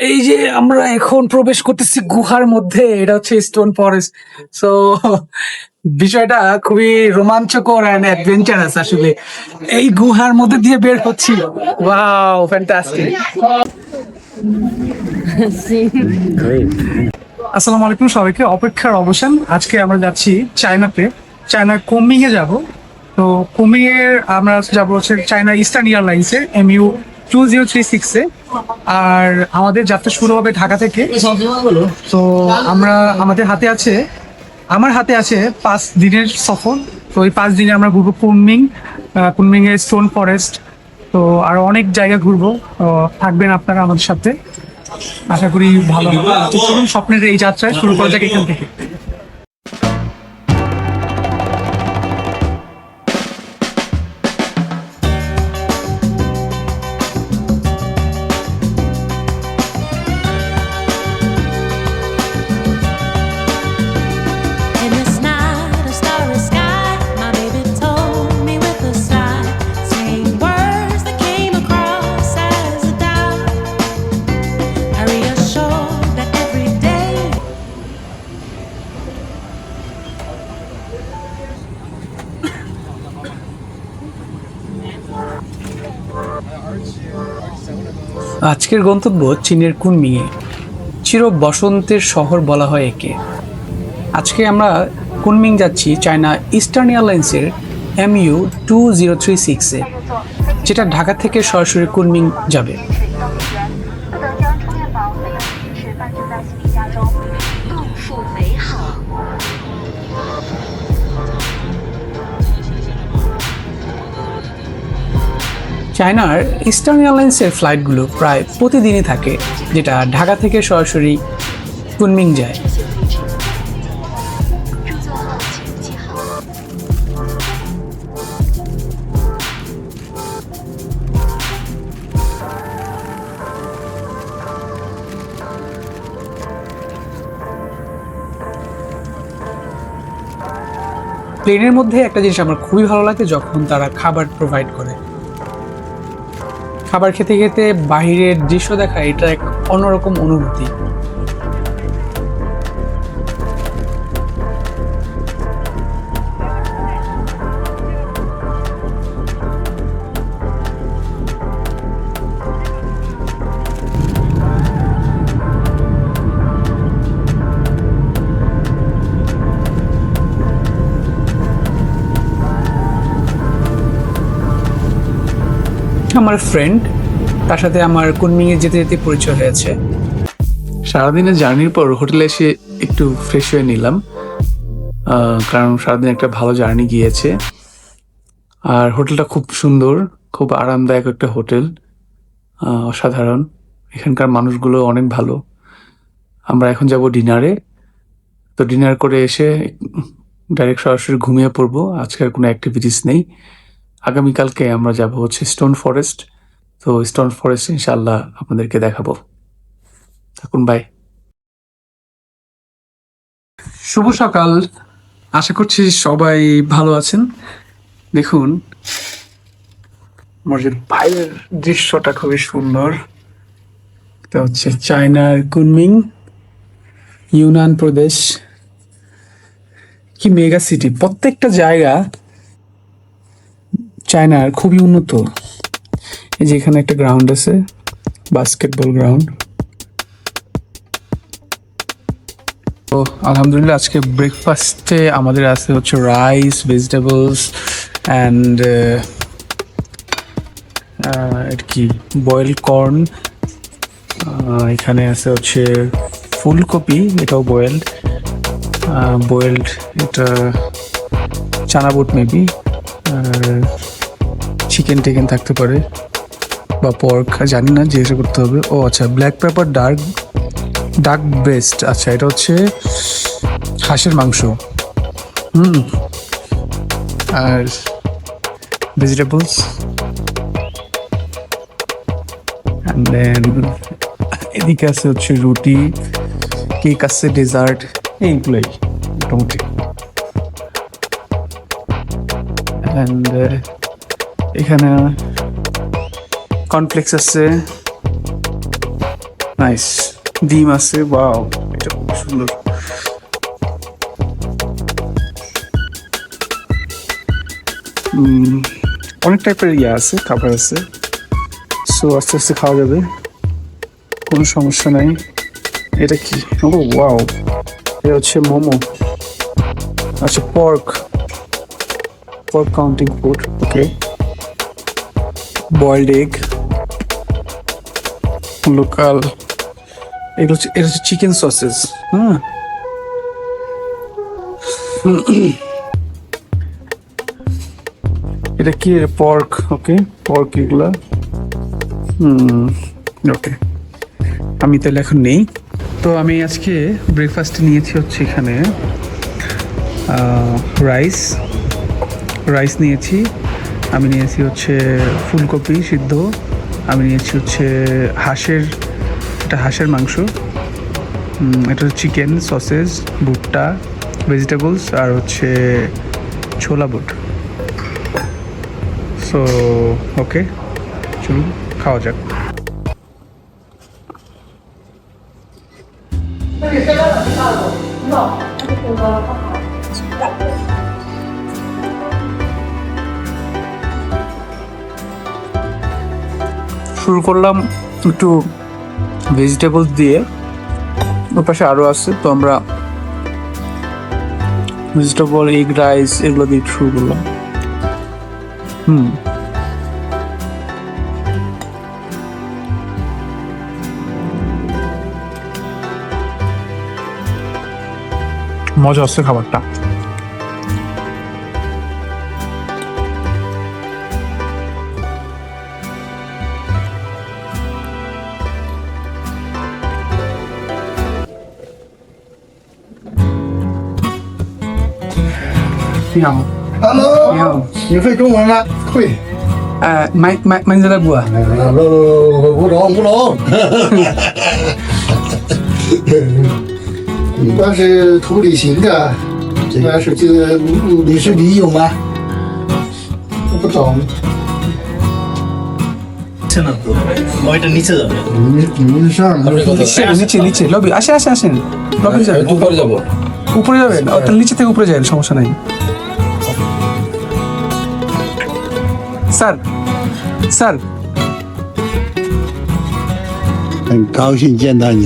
এই যে আমরা এখন প্রবেশ করতেছি গুহার মধ্যে, এটা হচ্ছে স্টোন ফরেস্ট। সো বিষয়টা খুবই রোমাঞ্চকর এন্ড অ্যাডভেঞ্চারাস আসলে। এই গুহার মধ্যে দিয়ে বের হচ্ছি, ওয়াও ফ্যান্টাস্টিক। আসসালামু আলাইকুম সবাইকে, অপেক্ষার অবসান। আজকে আমরা যাচ্ছি চায়নাতে, চায়নার কুমিং এ যাব। তো কুমিং এর আমরা যাবো হচ্ছে চায়না ইস্টার্ন এয়ারলাইন্সে MU2036 এ। আর আমাদের যাত্রা শুরু হবে ঢাকা থেকে। তো আমার হাতে আছে 5 দিনের সফর। তো এই 5 দিনে আমরা ঘুরবো কুনমিং এর স্টোন ফরেস্ট, তো আরো অনেক জায়গা ঘুরবো। তো থাকবেন আপনারা আমাদের সাথে, আশা করি ভালো হবে। তো চলুন স্বপ্নের এই যাত্রায় শুরু করা যাক এখান থেকে। In this night, a starry sky, my baby told me with a sigh, saying words that came across as a doubt. I reassured that every day. আজকের গন্তব্য চীনের কুনমিংয়ে। চির বসন্তের শহর বলা হয় একে। আজকে আমরা কুনমিং যাচ্ছি চায়না ইস্টার্ন এয়ারলাইন্সের MU2036-এ, যেটা ঢাকা থেকে সরাসরি কুনমিং যাবে। 不得将充电宝费用的提示放置在行李架中，共赴美好。 চায়নার ইস্টার্ন এয়ারলাইন্সের ফ্লাইটগুলো প্রায় প্রতিদিনই থাকে, যেটা ঢাকা থেকে সরাসরি কুনমিং যায়।入座后请系好。 প্লেনের মধ্যে একটা জিনিস আমার খুবই ভালো লাগে, যখন তারা খাবার প্রোভাইড করে। খাবার খেতে খেতে বাহিরের দৃশ্য দেখা, এটা এক অন্যরকম অনুভূতি। আমার ফ্রেন্ড, তার সাথে আমার কুনমিংয়ে যেতে যেতে পরিচয় হয়েছে। সারাদিনের জার্নির পর হোটেলে এসে একটু ফ্রেশ হয়ে নিলাম, কারণ সারাদিন একটা ভালো জার্নি গিয়েছে। আর হোটেলটা খুব সুন্দর, খুব আরামদায়ক একটা হোটেল, অসাধারণ। এখানকার মানুষগুলো অনেক ভালো। আমরা এখন যাব ডিনারে। তো ডিনার করে এসে ডাইরেক্ট সরাসরি ঘুমিয়ে পড়বো। আজকে আর কোনো অ্যাক্টিভিটিস নেই। আগামীকালকে আমরা যাব হচ্ছে স্টোন ফরেস্ট। তো স্টোন ফরেস্ট ইনশাআল্লাহ আপনাদেরকে দেখাবো। থাকুন, বাই। শুভ সকাল, আশা করছি সবাই ভালো আছেন। দেখুন আমার যে বাইরের দৃশ্যটা খুবই সুন্দর। এটা হচ্ছে চায়নার কুনমিং, ইউনান প্রদেশ। কি মেগা সিটি! প্রত্যেকটা জায়গা চায়নার খুবই উন্নত। এই যে এখানে একটা গ্রাউন্ড আছে, বাস্কেটবল গ্রাউন্ড। তো আলহামদুলিল্লাহ আজকে ব্রেকফাস্টে আমাদের আছে হচ্ছে রাইস, ভেজিটেবলস অ্যান্ড এটা কি বয়েলড কর্ন। এখানে আছে হচ্ছে ফুলকপি, এটাও বয়েলড এটা চানা বুট মেবি। আর চিকেন টিকেন থাকতে পারে বা পর্ক, জানি না, জিজ্ঞাসা করতে হবে। ও আচ্ছা, ব্ল্যাক পেপার ডাক ব্রেস্ট, আচ্ছা এটা হচ্ছে হাঁসের মাংস। আর ভেজিটেবলস, অ্যান্ড দেন এদিকে আছে হচ্ছে রুটি, কেক আছে, ডেজার্ট, এইগুলোই মোটামুটি। অ্যান্ড এখানে কর্নফ্লেক্স আছে, নাইস, ডিম আছে, ওয়াও, এটা খুব সুন্দর। অনেক টাইপের আছে, খাবার আছে, সো আস্তে আস্তে খাওয়া যাবে, কোনো সমস্যা নাই। এটা কি? ও ওয়াও, এটা হচ্ছে মোমো। আচ্ছা, পর্ক কাউন্টিং ফুড, ওকে। বয়েলড এগ, লোকাল, এটা হচ্ছে চিকেন সসেস। হ্যাঁ, এটা কি? পর্ক, ওকে, পর্ক এগুলা। ওকে, আমি তাহলে এখন নেই। তো আমি আজকে ব্রেকফাস্টে নিয়েছি হচ্ছে এখানে রাইস নিয়েছি, আমি নিয়েছি হচ্ছে ফুলকপি সিদ্ধ, আমি নিয়েছি হচ্ছে হাঁসের মাংস, এটা হচ্ছে চিকেন সসেজ, ভুট্টা, ভেজিটেবলস, আর হচ্ছে ছোলা বুট। সো ওকে, চলুন খাওয়া যাক। শুরু করলাম একটু ভেজিটেবলস দিয়ে, ওর পাশে আরও আছে, তো আমরা ভেজিটেবল, এগ রাইস এগুলো দিয়ে শুরু করলাম। মজা হচ্ছে খাবারটা।你好， Hello，你好，你会中文吗？会。蛮子的不？不懂不懂。一般是图旅行的，一般是你是驴友吗？我不懂，নিচে না তো ওইটা নিচে যাবে你们上不是নিচে লবি, আসেন লবি যাবেন, উপরে যাবো উপরে যাবেন, তাহলে নিচে থেকে উপরে যাবেন, সমস্যা নাই। স্যার很高兴见到你。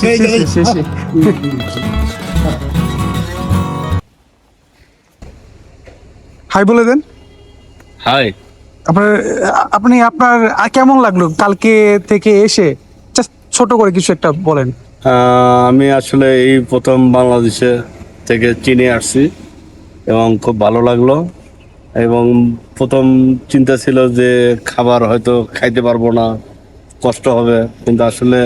谢谢。হাই বলে দেন। হাই আপনি আপনার কেমন লাগলো কালকে থেকে এসে? জাস্ট ছোট করে কিছু একটা বলেন। আমি আসলে এই প্রথম বাংলাদেশে থেকে চীনে আসছি এবং খুব ভালো লাগলো, এবং প্রথম চিন্তা ছিল যে খাবার হয়তো খাইতে পারবো না, কষ্ট হবে, কিন্তু আসলে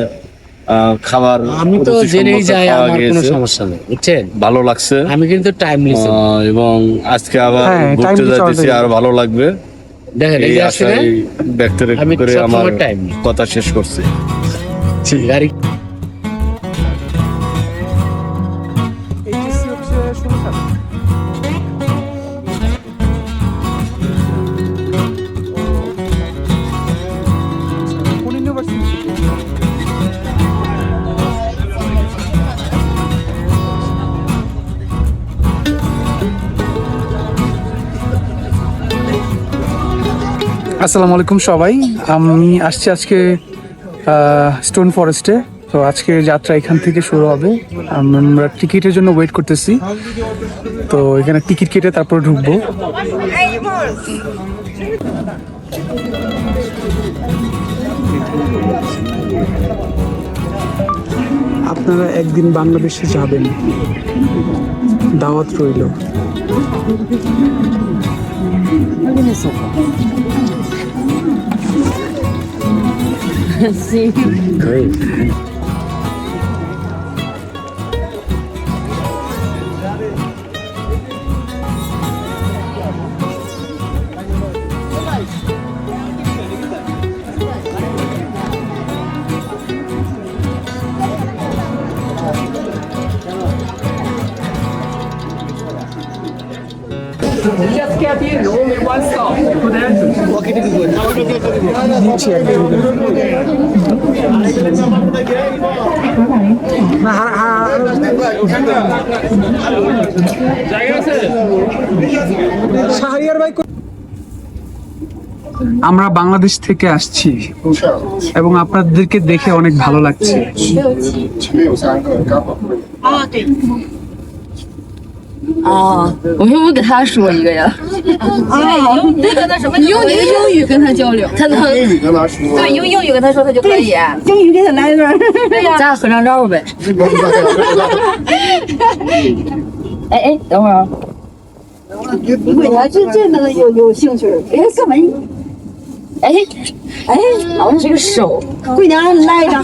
খাবার আমি তো রুচিসম্মত জেনেই যাই, খাওয়া আমার কোনো গিয়েছে। সমস্যা নেই, বুঝছেন? ভালো লাগছে, আমি কিন্তু টাইম নিছি, এবং আজকে আবার হ্যাঁ, ঘুরতে time নিতে যাইতেছি, হবে। আর ভালো লাগবে দেখেন এই এই যে আসলে আশায় ব্যক্ত আমি করে সবসময় আমার time নিই। কথা শেষ করছি। গাড়ি আসসালামু আলাইকুম সবাই, আমি আসছি আজকে স্টোন ফরেস্টে। তো আজকে যাত্রা এখান থেকে শুরু হবে। আমরা টিকিটের জন্য ওয়েট করতেছি, তো এখানে টিকিট কেটে তারপর ঢুকবো। আপনারা একদিন বাংলাদেশে যাবেন, দাওয়াত রইল। আমরা বাংলাদেশ থেকে আসছি এবং আপনাদেরকে দেখে অনেক ভালো লাগছে।哦，我是不是给他说一个呀？你跟他什么？你用你的英语跟他交流，他能英语跟他说，对用英语跟他说他就可以。英语给他来一段，对呀，咱俩合张照呗。哎哎，等会儿啊。你为啥这个有兴趣？哎，干嘛？哎哎，好像是个手。姑娘来一张，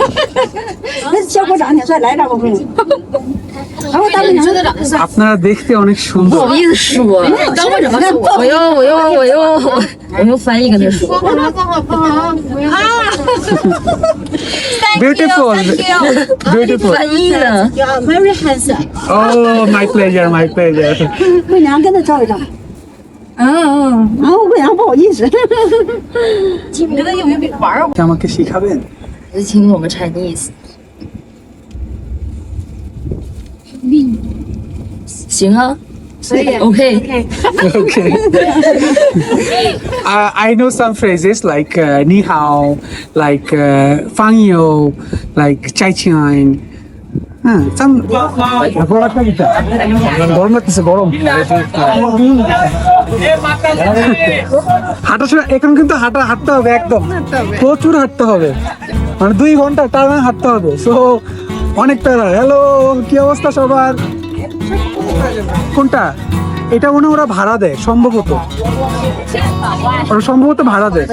那小伙长挺帅，来一张吧，姑娘。然后大姑娘， আপনারা দেখতে অনেক 不 সুন্দর। 好意思说，当我怎么说？我用翻译跟他说。 Beautiful, beautiful. 翻译呢？ very handsome。 Oh, my pleasure, my pleasure. 姑娘跟他照一张。然后姑娘不好意思。你跟他有没有玩儿？ আমাকে শিখাবেন? 听我们 Chinese。行啊。OK。 Okay. I know some phrases like ni hao, like fang you, like chai chai. Some গরম লাগতেছে গরম। হাঁটা সময় এখন কিন্তু হাঁটতে হবে একদম প্রচুর হাঁটতে হবে, মানে 2 ঘন্টা টানা হাঁটতে হবে। সো অনেক প্যারা। হ্যালো, কি অবস্থা সবার? কোনটা? এটা মনে হয় ওরা ভাড়া দেয় সম্ভবত, ওরা সম্ভবত ভাড়া দেয়।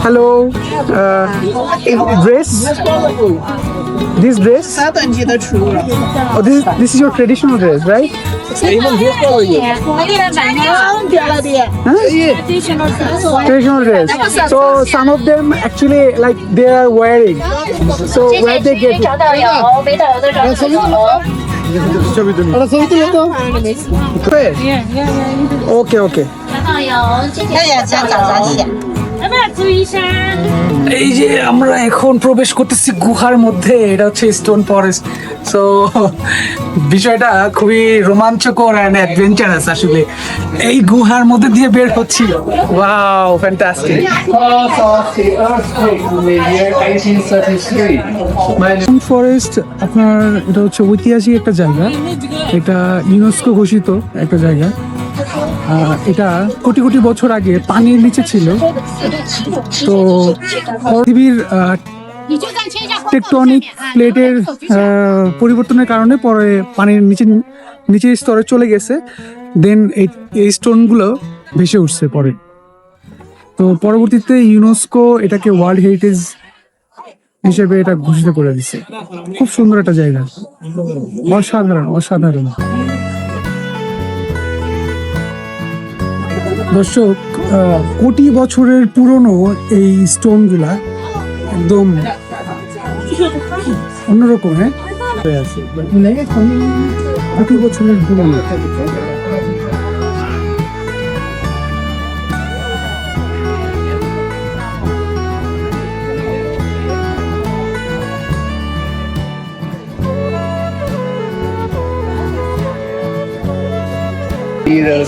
Hello, dress, this dress? Oh, this is your traditional dress, right? Traditional dress. So some of them actually like they are wearing. So where they get it? 找导游，没导游的找导游。 对 Okay, okay. 导游，这边要找咱写。要不要注意一下？ এই যে আমরা এখন প্রবেশ করতেছি গুহার মধ্যে, এটা হচ্ছে স্টোন ফরেস্ট। সো বিষয়টা খুবই রোমাঞ্চকর অ্যান্ড অ্যাডভেঞ্চারাস। আসলে এই গুহার মধ্যে দিয়ে বের হচ্ছি। Wow, fantastic. স্টোন ফরেস্ট আপনার এটা হচ্ছে ঐতিহাসিক একটা জায়গা, এটা ইউনেস্কো ঘোষিত একটা জায়গা। এটা কোটি কোটি বছর আগে পানির নিচে ছিল। তো পৃথিবীর টেকটনিক প্লেটের পরিবর্তনের কারণে পরে পানির নিচের স্তরে চলে গেছে, দেন এই স্টোনগুলো ভেসে উঠছে পরে। তো পরবর্তীতে ইউনেস্কো এটাকে ওয়ার্ল্ড হেরিটেজ হিসেবে এটা ঘোষিত করে দিছে। খুব সুন্দর একটা জায়গা, অসাধারণ অসাধারণ। দর্শক, কোটি বছরের পুরনো এই স্টোনগুলা একদম অন্যরকম, হ্যাঁ, কোটি বছরের পুরনো। The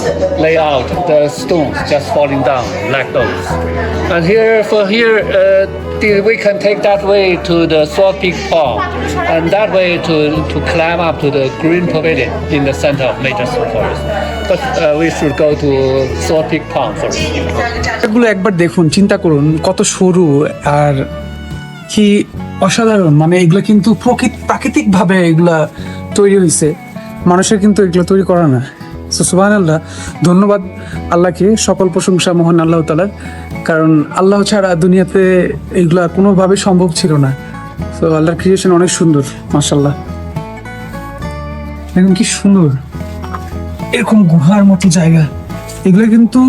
layout, the stones just falling down like those. And we can take that way to the Sword Peak Pond, and that way to climb up to the Green Pavilion in the center of Major Stone Forest. But we should go to Sword Peak Pond first. এগুলো একবার দেখুন, চিন্তা করুন কত সরু আর কি অসাধারণ। মানে এগুলো কিন্তু প্রাকৃতিক ভাবে এগুলা তৈরি হয়েছে, মানুষের কিন্তু এগুলো তৈরি করা না। সো সুবহানাল্লাহ, ধন্যবাদ আল্লাহকে, সকল প্রশংসা মহান আল্লাহ তাআলার, কারণ আল্লাহ ছাড়া দুনিয়াতে এগুলা কোনোভাবে সম্ভব ছিল না। তো আল্লাহর ক্রিয়েশন অনেক সুন্দর, মাশাআল্লাহ। দেখুন কি সুন্দর, এরকম গুহার মতো জায়গা। এগুলো কিন্তু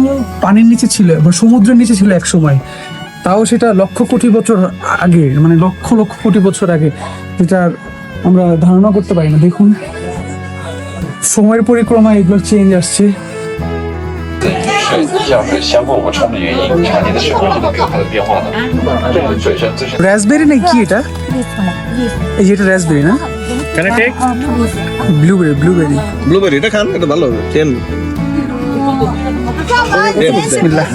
পানির নিচে ছিল বা সমুদ্রের নিচে ছিল এক সময়, তাও সেটা লক্ষ কোটি বছর আগে, মানে লক্ষ লক্ষ কোটি বছর আগে, যেটা আমরা ধারণা করতে পারি না। দেখুন সময়ের পরিক্রমায় এগুলো চেঞ্জ আসছে। 水这样的相互补充的原因，产生的水温是能有它的变化的。这个水深自身。 রাসবেরি না কি এটা? এই যেটা রাসবেরি না? Can I take? Blueberry blueberry এটা খান, এটা ভালো হবে। 10 বিসমিল্লাহ।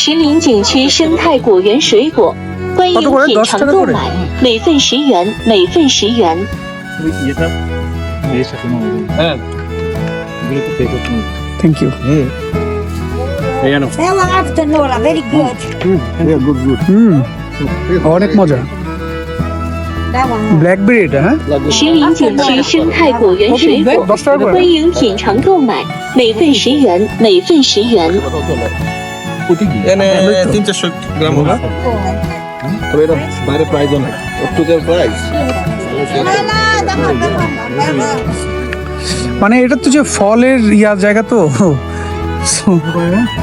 石林景区生态果园水果，欢迎品尝购买，每份10元，每份10元。 থ্যাংক ইউ। very good. অনেক মজা। ব্ল্যাকবেরি এটা, হ্যাঁ? 石林景区生态果园水果，欢迎品尝购买，每份10元，每份10元。 এনে 300 গ্রাম হবে। তবে এটা বাইরে প্রাইস অনেক। ওটুকের প্রাইস। মানে এটা তো যে ফলের জায়গা তো।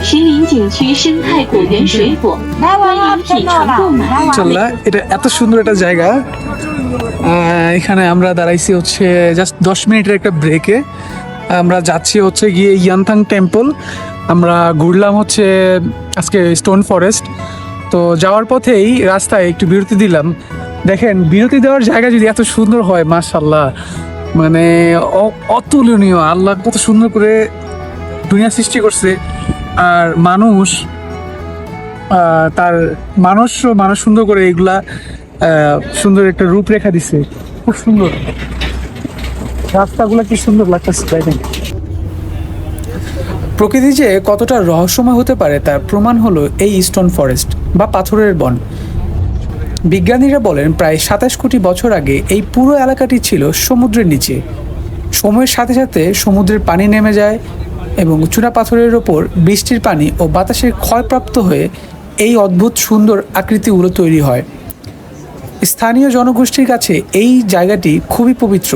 石林景区生态果园水果，欢迎品尝购买。 চল্লা, এটা এত সুন্দর একটা জায়গা। এখানে আমরা দাঁড়াইছি হচ্ছে জাস্ট 10 মিনিটের একটা ব্রেকে। আমরা যাচ্ছি হচ্ছে গিয়ে ইয়ানথাং টেম্পল। আমরা ঘুরলাম হচ্ছে আজকে স্টোন ফরেস্ট। তো যাওয়ার পথেই রাস্তায় একটু বিরতি দিলাম। দেখেন, বিরতি দেওয়ার জায়গা যদি এত সুন্দর হয়, মাশাআল্লাহ, মানে অতুলনীয়। আল্লাহ কত সুন্দর করে দুনিয়া সৃষ্টি করছে। আর মানুষ মানুষ সুন্দর করে এগুলা সুন্দর একটা রূপরেখা দিছে। খুব সুন্দর রাস্তাগুলো, কি সুন্দর লাগতেছে। দেখেন, প্রকৃতি যে কতটা রহস্যময় হতে পারে তার প্রমাণ হলো এই স্টোন ফরেস্ট বা পাথরের বন। বিজ্ঞানীরা বলেন প্রায় 27 কোটি বছর আগে এই পুরো এলাকাটি ছিল সমুদ্রের নিচে। সময়ের সাথে সাথে সমুদ্রের পানি নেমে যায় এবং চূড়া পাথরের ওপর বৃষ্টির পানি ও বাতাসের ক্ষয়প্রাপ্ত হয়ে এই অদ্ভুত সুন্দর আকৃতিগুলো তৈরি হয়। স্থানীয় জনগোষ্ঠীর কাছে এই জায়গাটি খুবই পবিত্র।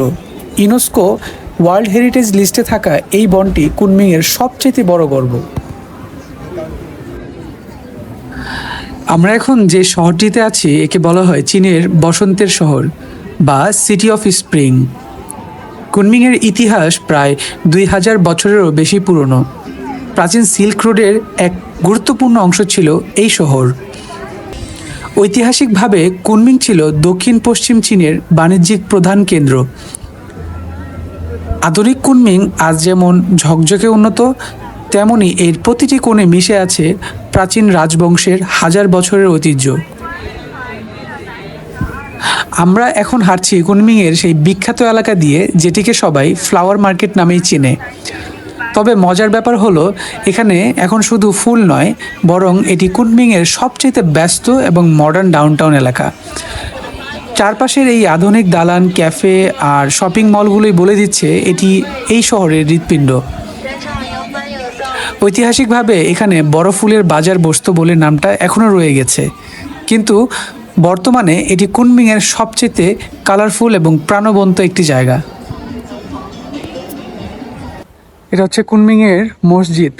ইউনেস্কো ওয়ার্ল্ড হেরিটেজ লিস্টে থাকা এই বনটি কুনমিংয়ের সবচেয়ে বড় গর্ব। আমরা এখন যে শহরটিতে আছি একে বলা হয় চীনের বসন্তের শহর বা সিটি অফ স্প্রিং। কুনমিংয়ের ইতিহাস প্রায় 2000 বছরেরও বেশি পুরনো। প্রাচীন সিল্ক রোডের এক গুরুত্বপূর্ণ অংশ ছিল এই শহর। ঐতিহাসিকভাবে কুনমিং ছিল দক্ষিণ পশ্চিম চীনের বাণিজ্যিক প্রধান কেন্দ্র। আধুনিক কুনমিং আজ যেমন ঝকঝকে উন্নত, তেমনি এর প্রতিটি কোণে মিশে আছে প্রাচীন রাজবংশের 1000 বছরের ঐতিহ্য। আমরা এখন হাঁটছি কুনমিংয়ের সেই বিখ্যাত এলাকা দিয়ে, যেটিকে সবাই ফ্লাওয়ার মার্কেট নামেই চেনে। তবে মজার ব্যাপার হলো, এখানে এখন শুধু ফুল নয়, বরং এটি কুনমিংয়ের সবচেয়ে ব্যস্ত এবং মডার্ন ডাউনটাউন এলাকা। চারপাশের এই আধুনিক দালান, ক্যাফে আর শপিং মলগুলোই বলে দিচ্ছে এটি এই শহরের হৃৎপিণ্ড। ঐতিহাসিকভাবে এখানে বড় ফুলের বাজার বসতো বলে নামটা এখনও রয়ে গেছে, কিন্তু বর্তমানে এটি কুনমিংয়ের সবচেয়ে কালারফুল এবং প্রাণবন্ত একটি জায়গা। এটা হচ্ছে কুনমিংয়ের মসজিদ।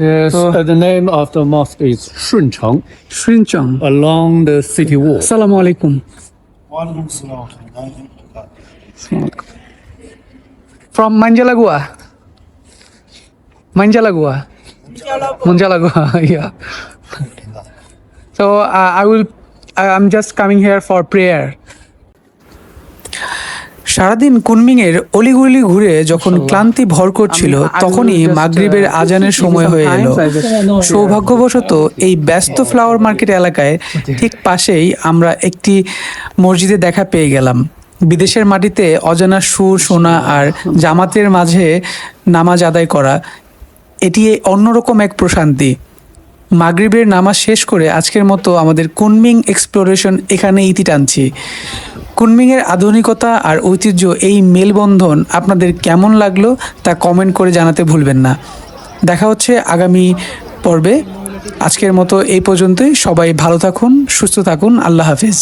Yes, the name of the mosque is Shuncheng, শ্রিনচং। along the city wall. আসসালামু আলাইকুম। From Manjalagua. Manjalagua, yeah. So I'm just coming here for prayer. সারাদিন কুনমিংয়ের অলিগলি ঘুরে যখন ক্লান্তি ভর করছিল, তখনই মাগরিবের আজানের সময় হয়ে এলো। সৌভাগ্যবশত এই ব্যস্ত ফ্লাওয়ার মার্কেট এলাকায় ঠিক পাশেই আমরা একটি মসজিদে দেখা পেয়ে গেলাম। বিদেশের মাটিতে অজানা সুর শোনা আর জামাতের মাঝে নামাজ আদায় করা, এটি অন্যরকম এক প্রশান্তি। মাগরিবের নামাজ শেষ করে আজকের মতো আমাদের কুনমিং এক্সপ্লোরেশন এখানে ইতি টানছি। কুনমিংয়ের আধুনিকতা আর ঐতিহ্য, এই মেলবন্ধন আপনাদের কেমন লাগলো তা কমেন্ট করে জানাতে ভুলবেন না। দেখা হচ্ছে আগামী পর্বে। আজকের মতো এই পর্যন্তই। সবাই ভালো থাকুন, সুস্থ থাকুন। আল্লাহ হাফিজ।